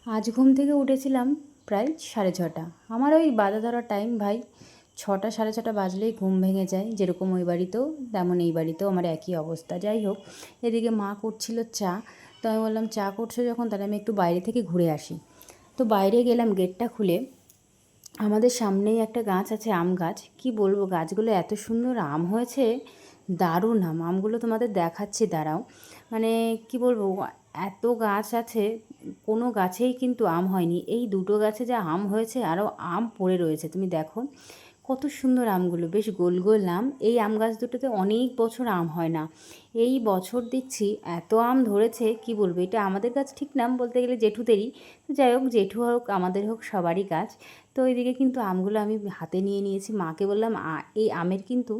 আজ ঘুম থেকে উঠেছিলাম প্রায় 6:30। আমার ওই বাঁধা ধরা টাইম ভাই, 6টা 6:30 বাজলেই ঘুম ভেঙে যায়। যেরকম ওই বাড়িতেও তেমন এই বাড়িতেও আমার একই অবস্থা। যাই হোক, এদিকে মা করছিল চা। তো আমি বললাম চা করছো যখন তাহলে আমি একটু বাইরে থেকে ঘুরে আসি। তো বাইরে গেলাম গেটটা খুলে। আমাদের সামনেই একটা গাছ আছে, আম গাছ। কি বলবো, গাছগুলো এত সুন্দর আম হয়েছে, দারুণ আম। আমগুলো তোমাদের দেখাচ্ছি, দাঁড়াও। মানে কি বলবো, এত গাছ আছে, কোনো গাছেই কিন্তু আম হয়নি। এই দুটো গাছে যা আম হয়েছে, আরও আম পড়ে রয়েছে, তুমি দেখো কত সুন্দর আমগুলো, বেশ গোল গোল আম। এই আম গাছ দুটোতে অনেক বছর আম হয় না, এই বছর দেখছি এত আম ধরেছে। কি বলবো, এটা আমাদের গাছ ঠিক নাম বলতে গেলে জেঠুদেরই। তো যাই হোক, জেঠু হোক আমাদের হোক সবারই গাছ। তো ওইদিকে কিন্তু আমগুলো আমি হাতে নিয়ে নিয়েছি। মাকে বললাম এই আমের কিন্তু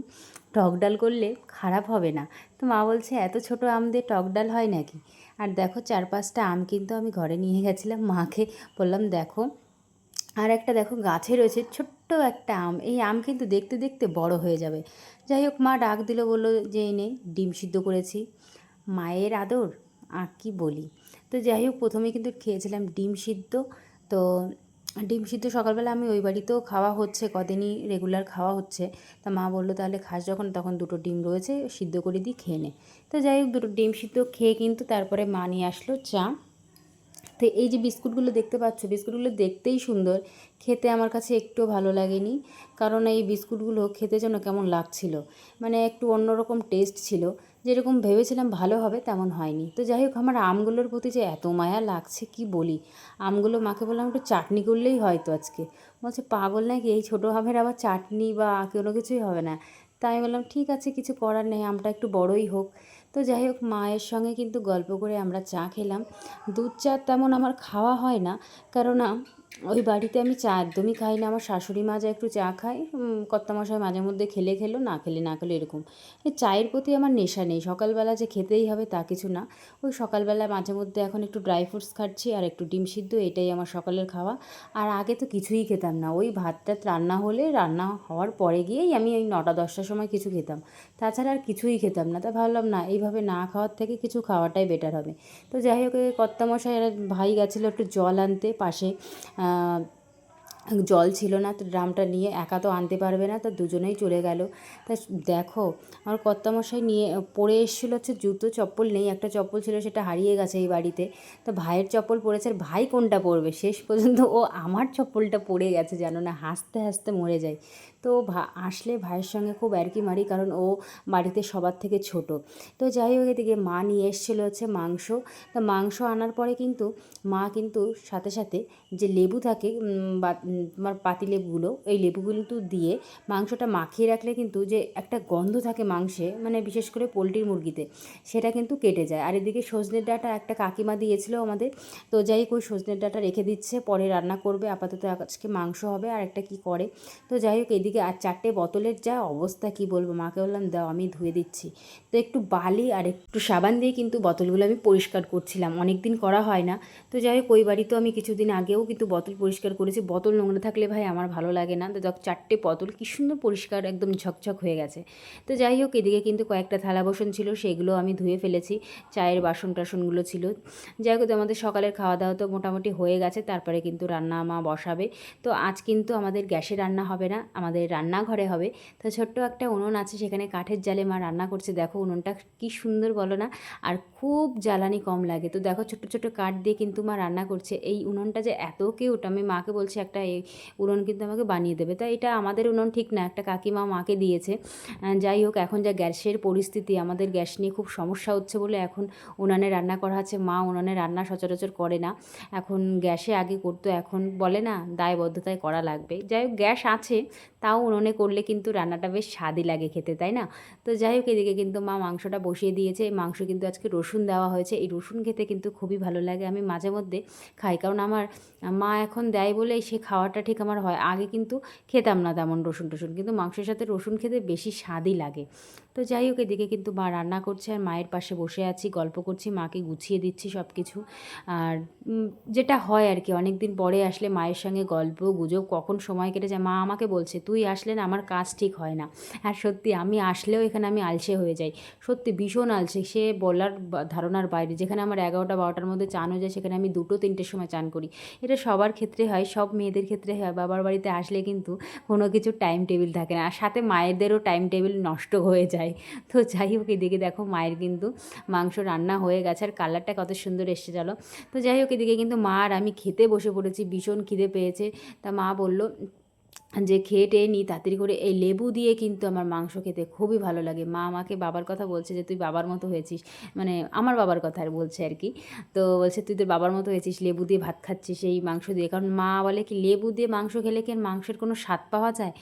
টক ডাল করলে খারাপ হবে না। তো মা বলছে এত ছোট আম দিয়ে টক ডাল হয় নাকি। আর দেখো 4-5টা আম কিন্তু আমি ঘরে নিয়ে গেছিলাম। মাকে বললাম দেখো, আর একটা দেখো গাছে রয়েছে ছোট্ট একটা আম। এই আম কিন্তু দেখতে দেখতে বড় হয়ে যাবে। যাই হোক, মা ডাক দিল, বললো যে এই নে ডিম সিদ্ধ করেছি। মায়ের আদর আর কি বলি। তো যাই হোক, প্রথমে কিন্তু খেয়েছিলাম ডিম সিদ্ধ। তো ডিম সিদ্ধ সকালবেলা আমি ওই বাড়িতেও খাওয়া হচ্ছে, কদিনই রেগুলার খাওয়া হচ্ছে। তা মা বললো তাহলে খাস যখন, তখন দুটো ডিম রয়েছে সিদ্ধ করে দিই, খেয়ে নে। তো যাই হোক, দুটো ডিম সিদ্ধ খেয়ে কিন্তু তারপরে মা নিয়ে আসলো চা। তো এই যে বিস্কুটগুলো দেখতে পাচ্ছ, বিস্কুটগুলো দেখতেই সুন্দর, খেতে আমার কাছে একটুও ভালো লাগেনি। কারণ এই বিস্কুটগুলো খেতে যেন কেমন লাগছিল, মানে একটু অন্যরকম টেস্ট ছিল। যেরকম ভেবেছিলাম ভালো হবে তেমন হয়নি। তো যাই হোক, আমার আমগুলোর প্রতি যে এত মায়া লাগছে কি বলি। আমগুলো মাকে বললাম একটু চাটনি করলেই হয়তো আজকে। বলছে পাগল নাকি, এই ছোটো আমের আবার চাটনি বা কোনো কিছুই হবে না। তাই আমি বললাম ঠিক আছে, কিছু করার নেই, আমটা একটু বড়ই হোক। তো যাই হোক, মায়ের সঙ্গে কিন্তু গল্প করে আমরা চা খেলাম। দুধ চা তেমন আমার খাওয়া হয় না, কারণ ওই বাড়িতে আমি চা একদমই খাই না। আমার শাশুড়ি মা যা একটু চা খায়, কর্তামশাই মাঝে মধ্যে খেলে খেলো, না খেলে না খেলো, এরকম। এই চায়ের প্রতি আমার নেশা নেই, সকালবেলা যে খেতেই হবে তা কিছু না। ওই সকালবেলা মাঝে মধ্যে এখন একটু ড্রাই ফ্রুটস খাচ্ছি আর একটু ডিম সিদ্ধ, এটাই আমার সকালের খাওয়া। আর আগে তো কিছুই খেতাম না, ওই ভাত টাত রান্না হলে, রান্না হওয়ার পরে গিয়েই আমি ওই 9টা 10টার সময় কিছু খেতাম। তাছাড়া আর কিছুই খেতাম না। তা ভাবলাম না, এইভাবে না খাওয়ার থেকে কিছু খাওয়াটাই বেটার হবে। তো যাই হোক, কর্তামশাই ভাই গেছিলো একটু জল আনতে পাশে। জল ছিল না, তো ড্রামটা নিয়ে একা তো আনতে পারবে না, তো দুজনেই চলে গেল। তা দেখো, আমার কর্তামশাই নিয়ে পরে এসেছিলো হচ্ছে জুতো, চপ্পল নেই, একটা চপ্পল ছিল সেটা হারিয়ে গেছে এই বাড়িতে। তো ভাইয়ের চপ্পল পরেছে, আর ভাই কোনটা পরবে, শেষ পর্যন্ত ও আমার চপ্পলটা পরে গেছে, জানো না, হাসতে হাসতে মরে যায়। তো আসলে ভাইয়ের সঙ্গে খুব কি মারি, কারণ ও বাড়িতে সবার থেকে ছোট। তো যাই হোক, এদিকে মা নিয়ে এসেছিলো হচ্ছে মাংস। তো মাংস আনার পরে কিন্তু মা কিন্তু সাথে সাথে যে লেবু থাকে, বা তোমার পাতিলেবুগুলো, এই লেবুগুলো তো দিয়ে মাংসটা মাখিয়ে রাখলে কিন্তু যে একটা গন্ধ থাকে মাংসে, মানে বিশেষ করে পোলট্রির মুরগিতে, সেটা কিন্তু কেটে যায়। আর এদিকে সজনের ডাঁটা একটা কাকিমা দিয়েছিল আমাদের। তো যাই হোক, ওই সজনের ডাঁটা রেখে দিচ্ছে, পরে রান্না করবে। আপাতত আজকে মাংস হবে, আর একটা কি করে। তো যাই হোক, এদিকে আর 4টে বোতলের যা অবস্থা কি বলবো, মাকে বললাম দাও আমি ধুয়ে দিচ্ছি। তো একটু বালি আর একটু সাবান দিয়ে কিন্তু বোতলগুলো আমি পরিষ্কার করছিলাম, অনেক দিন করা হয় না। তো যাই হোক, ওই বাড়িতেও আমি কিছুদিন আগেও কিন্তু বোতল পরিষ্কার করেছি। বোতল নোংরা থাকলে ভাই আমার ভালো লাগে না। তো দেখ 4টে বোতল কী সুন্দর পরিষ্কার একদম ঝকঝক হয়ে গেছে। তো যাই হোক, এদিকে কিন্তু কয়েকটা থালা বাসন ছিল, সেগুলো আমি ধুয়ে ফেলেছি। চায়ের বাসন টাসনগুলো ছিল। যাই হোক, আমাদের সকালের খাওয়া দাওয়া তো মোটামুটি হয়ে গেছে, তারপরে কিন্তু রান্না মা বসাবে। তো আজ কিন্তু আমাদের গ্যাসে রান্না হবে না, আমাদের রান্নাঘরে হবে। তো ছোট্ট একটা উনুন আছে, সেখানে কাঠের জালে মা রান্না করছে। দেখো উনুনটা কী সুন্দর বলো না, আর খুব জ্বালানি কম লাগে। তো দেখো, ছোটো ছোটো কাঠ দিয়ে কিন্তু মা রান্না করছে। এই উনুনটা যে এত কিউট, আমি মাকে বলছি একটা এই উনুন কিন্তু আমাকে বানিয়ে দেবে। তাই এটা আমাদের উনুন ঠিক না, একটা কাকিমা মাকে দিয়েছে। যাই হোক, এখন যা গ্যাসের পরিস্থিতি, আমাদের গ্যাস নিয়ে খুব সমস্যা হচ্ছে বলে এখন উনানে রান্না করা হচ্ছে। মা উনানে রান্না সচরাচর করে না, এখন গ্যাসে আগে করতো, এখন বলে না দায়বদ্ধতায় করা লাগবে। যাই হোক, গ্যাস আছে, তাও উনুনে করলে কিন্তু রান্নাটা বেশ স্বাদই লাগে খেতে, তাই না। তো যাই হোক, এদিকে কিন্তু মা মাংসটা বসিয়ে দিয়েছে। এই মাংস কিন্তু আজকে রসুন দেওয়া হয়েছে, এই রসুন খেতে কিন্তু খুবই ভালো লাগে। আমি মাঝে মধ্যে খাই, কারণ আমার মা এখন দেয় বলেই সে খাওয়াটা ঠিক আমার হয়। আগে কিন্তু খেতাম না তেমন রসুন টসুন, কিন্তু মাংসের সাথে রসুন খেতে বেশি স্বাদই লাগে। তো যাই হোক, এদিকে কিন্তু মা রান্না করছে আর মায়ের পাশে বসে আছি, গল্প করছি, মাকে গুছিয়ে দিচ্ছি সব কিছু। আর যেটা হয় আর কি, অনেক দিন পরে আসলে মায়ের সঙ্গে গল্প গুজব কখন সময় কেটে যায়। মা আমাকে বলছে, তুই আসলে না আমার কাজ ঠিক হয় না। আর সত্যি আমি আসলেও এখানে আমি আলসে হয়ে যাই, সত্যি ভীষণ আলসে, সে বলার ধারণার বাইরে। যেখানে আমার 11টা 12টার মধ্যে চান হয়ে যায়, সেখানে আমি 2টো 3টের সময় চান করি। এটা সবার ক্ষেত্রে হয়, সব মেয়েদের ক্ষেত্রে হয়। বাবার বাড়িতে আসলে কিন্তু কোনো কিছু টাইম টেবিল থাকে না, আর সাথে মায়েদেরও টাইম টেবিল নষ্ট হয়ে যায়। তো যাই হোক, এদিকে দেখো মায়ের কিন্তু মাংস রান্না হয়ে গেছে আর কালারটা কত সুন্দর এসছে। চলো, তো যাই হোক, এদিকে কিন্তু মা আর আমি খেতে বসে পড়েছি, ভীষণ খিদে পেয়েছে। তা মা বলল যে খেয়ে টেয়ে নিই তাড়াতাড়ি করে। এই লেবু দিয়ে কিন্তু আমার মাংস খেতে খুবই ভালো লাগে। মা আমাকে বাবার কথা বলছে যে তুই বাবার মতো হয়েছিস, মানে আমার বাবার কথা আর বলছে আর কি। তো বলছে তুই তোর বাবার মতো হয়েছিস, লেবু দিয়ে ভাত খাচ্ছিস এই মাংস দিয়ে। কারণ মা বলে কি, লেবু দিয়ে মাংস খেলে কি আর মাংসের কোনো স্বাদ পাওয়া যায়?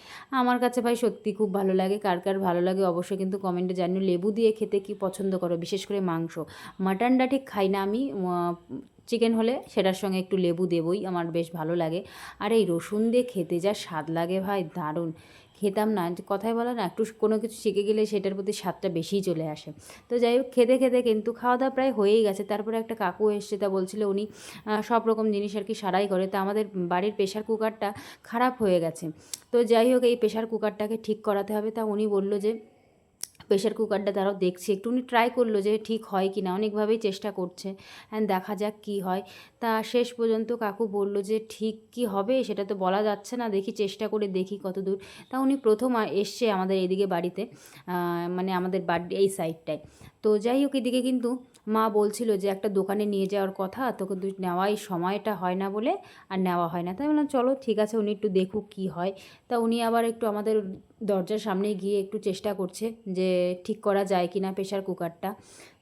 আমার কাছে ভাই সত্যি খুব ভালো লাগে। কার কার ভালো লাগে অবশ্যই কিন্তু কমেন্টে জানিও। লেবু দিয়ে খেতে কি পছন্দ করো, বিশেষ করে মাংস। মাটনটা ঠিক খাই না আমি, চিকেন হলে সেটার সঙ্গে একটু লেবু দেবই, আমার বেশ ভালো লাগে। আর এই রসুন দিয়ে খেতে যা স্বাদ লাগে ভাই, দারুণ। খেতাম না, কথায় বলে না, একটু কোনো কিছু শিখে গেলে সেটার প্রতি স্বাদটা বেশিই চলে আসে। তো যাই হোক, খেতে খেতে কিন্তু খাওয়া দাওয়া প্রায় হয়েই গেছে। তারপরে একটা কাকু এসছে, তা বলছিল উনি সব রকম জিনিস আর কি সারাই করে। তা আমাদের বাড়ির প্রেশার কুকারটা খারাপ হয়ে গেছে। তো যাই হোক, এই প্রেশার কুকারটাকে ঠিক করাতে হবে। তা উনি বলল যে প্রেশার কুকারটা তারাও দেখছি, একটু উনি ট্রাই করলো যে ঠিক হয় কি না, অনেকভাবেই চেষ্টা করছে, অ্যান্ড দেখা যাক কি হয়। তা শেষ পর্যন্ত কাকু বলল যে ঠিক কি হবে সেটা তো বলা যাচ্ছে না, দেখি চেষ্টা করে দেখি কত দূর। তা উনি প্রথম এসছে আমাদের এদিকে বাড়িতে, মানে আমাদের বাড়ি এই সাইডটায়। তো যাই হোক, এদিকে কিন্তু মা বলছিল যে একটা দোকানে নিয়ে যাওয়ার কথা, তো কিন্তু নেওয়াই সময়টা হয় না বলে আর নেওয়া হয় না। তাই বললাম চলো ঠিক আছে, উনি একটু দেখুক কী হয়। তা উনি আবার একটু আমাদের দরজার সামনে গিয়ে একটু চেষ্টা করছে যে ঠিক করা যায় কি না প্রেশার কুকারটা।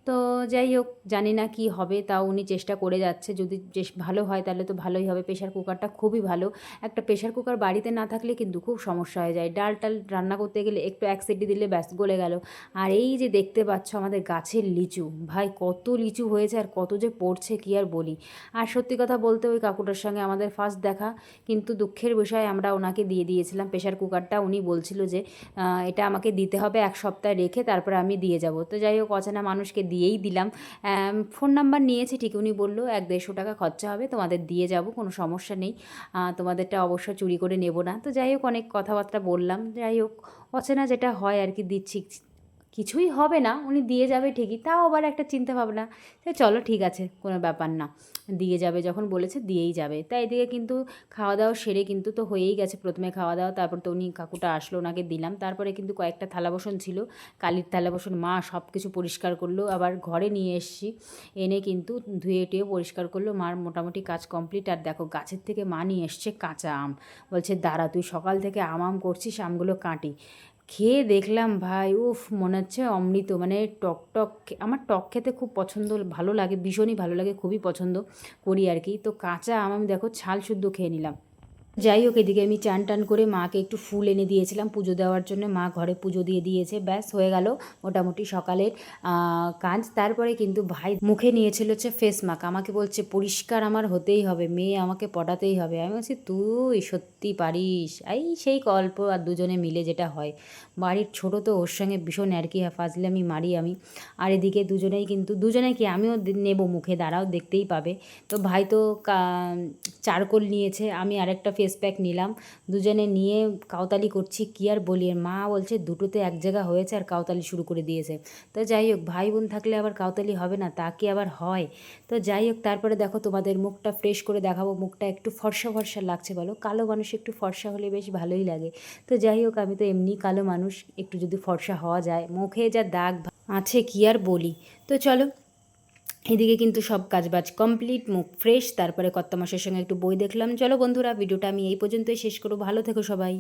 তো যাই হোক, জানি না কি হবে, তাও উনি চেষ্টা করে যাচ্ছে। যদি ভালো হয় তাহলে তো ভালোই হবে। প্রেশার কুকারটা খুবই ভালো। একটা প্রেশার কুকার বাড়িতে না থাকলে কিন্তু খুব সমস্যা হয়ে যায়। ডাল টাল রান্না করতে গেলে একটু এক সিটি দিলে ব্যাস গলে গেল। আর এই যে দেখতে পাচ্ছ আমাদের গাছের লিচু, ভাই কত লিচু হয়েছে আর কত যে পড়ছে কি আর বলি। আর সত্যি কথা বলতে ওই কাকুটার সঙ্গে আমাদের ফার্স্ট দেখা, কিন্তু দুঃখের বিষয় আমরা ওনাকে দিয়ে দিয়েছিলাম প্রেশার কুকারটা। উনি বলছিল যে এটা আমাকে দিতে হবে 1 সপ্তাহ রেখে, তারপরে আমি দিয়ে যাব। তো যাই হোক, অচেনা মানুষকে দিয়েই দিলাম। ফোন নাম্বার নিয়েছি ঠিক, উনি বললো 100-150 টাকা খরচা হবে, তোমাদের দিয়ে যাব, কোনো সমস্যা নেই, তোমাদেরটা অবশ্য চুরি করে নেব না। তো যাই হোক, অনেক কথাবার্তা বললাম। যাই হোক, অচেনা যেটা হয় আর কি, দিচ্ছি, কিছুই হবে না, উনি দিয়ে যাবে ঠিকই, তাও আবার একটা চিন্তা ভাবনা যে চলো ঠিক আছে, কোনো ব্যাপার না, দিয়ে যাবে যখন বলেছে দিয়েই যাবে। তাই এদিকে কিন্তু খাওয়া দাওয়া সেরে কিন্তু তো হয়েই গেছে, প্রথমে খাওয়া দাওয়া, তারপর তো উনি কাকুটা আসলো, ওনাকে দিলাম। তারপরে কিন্তু কয়েকটা থালা বাসন ছিল, কালির থালা বাসন, মা সব কিছু পরিষ্কার করলো, আবার ঘরে নিয়ে এসছি, এনে কিন্তু ধুয়ে টুয়ে পরিষ্কার করলো। মার মোটামুটি কাজ কমপ্লিট। আর দেখো, গাছের থেকে মা নিয়ে এসছে কাঁচা আম, বলছে দাঁড়া তুই সকাল থেকে আম করছিস, আমগুলো কাটি। খেয়ে দেখলাম ভাই, উফ, মনে হচ্ছে অমৃত, মানে টক টক। আমার টক খেতে খুব পছন্দ, ভালো লাগে, ভীষণই ভালো লাগে, খুবই পছন্দ করি আর কি। তো কাঁচা আম আমি দেখো ছাল শুদ্ধ খেয়ে নিলাম। যাই হোক, এদিকে আমি চান টান করে মাকে একটু ফুল এনে দিয়েছিলাম পুজো দেওয়ার জন্য। মা ঘরে পুজো দিয়ে দিয়েছে, ব্যাস হয়ে গেল মোটামুটি সকালের কাজ। তারপরে কিন্তু ভাই মুখে নিয়েছিল হচ্ছে ফেস মাস্ক, আমাকে বলছে পরিষ্কার আমার হতেই হবে, মেয়ে আমাকে পটাতেই হবে। আমি বলছি তুই সত্যি পারিস, এই সেই গল্প আর দুজনে মিলে যেটা হয়। বাড়ির ছোট তো, ওর সঙ্গে ভীষণ আর কি ফাজলামি মারি আমি। আর এদিকে দুজনেই কিন্তু, দুজনে কি, আমিও নেব মুখে, দাঁড়াও দেখতেই পাবে। তো ভাই তো চারকোল নিয়েছে, আমি আরেকটা ফেস প্যাক নিলাম, দুজনে নিয়ে কাউতালি করছি, কী আর বলি। আর মা বলছে দুটোতে এক জায়গা হয়েছে আর কাউতালি শুরু করে দিয়েছে। তো যাই হোক, ভাই বোন থাকলে আবার কাউতালি হবে না, তা কি আবার হয়? তো যাই হোক, তারপরে দেখো তোমাদের মুখটা ফ্রেশ করে দেখাবো, মুখটা একটু ফর্সা ফর্সা লাগছে বলো, কালো মানুষ একটু ফর্সা হলে বেশ ভালোই লাগে। তো যাই হোক, আমি তো এমনি কালো মানুষ, একটু যদি ফর্সা হওয়া যায়, মুখে যা দাগ আছে কি আর বলি। তো চলো, এদিকে কিন্তু সব কাজবাজ কমপ্লিট, মুখ ফ্রেশ, তারপরে কর্তামশাইয়ের সঙ্গে একটু বই দেখলাম। চলো বন্ধুরা, ভিডিওটা আমি এই পর্যন্তই শেষ করব, ভালো থেকো সবাই।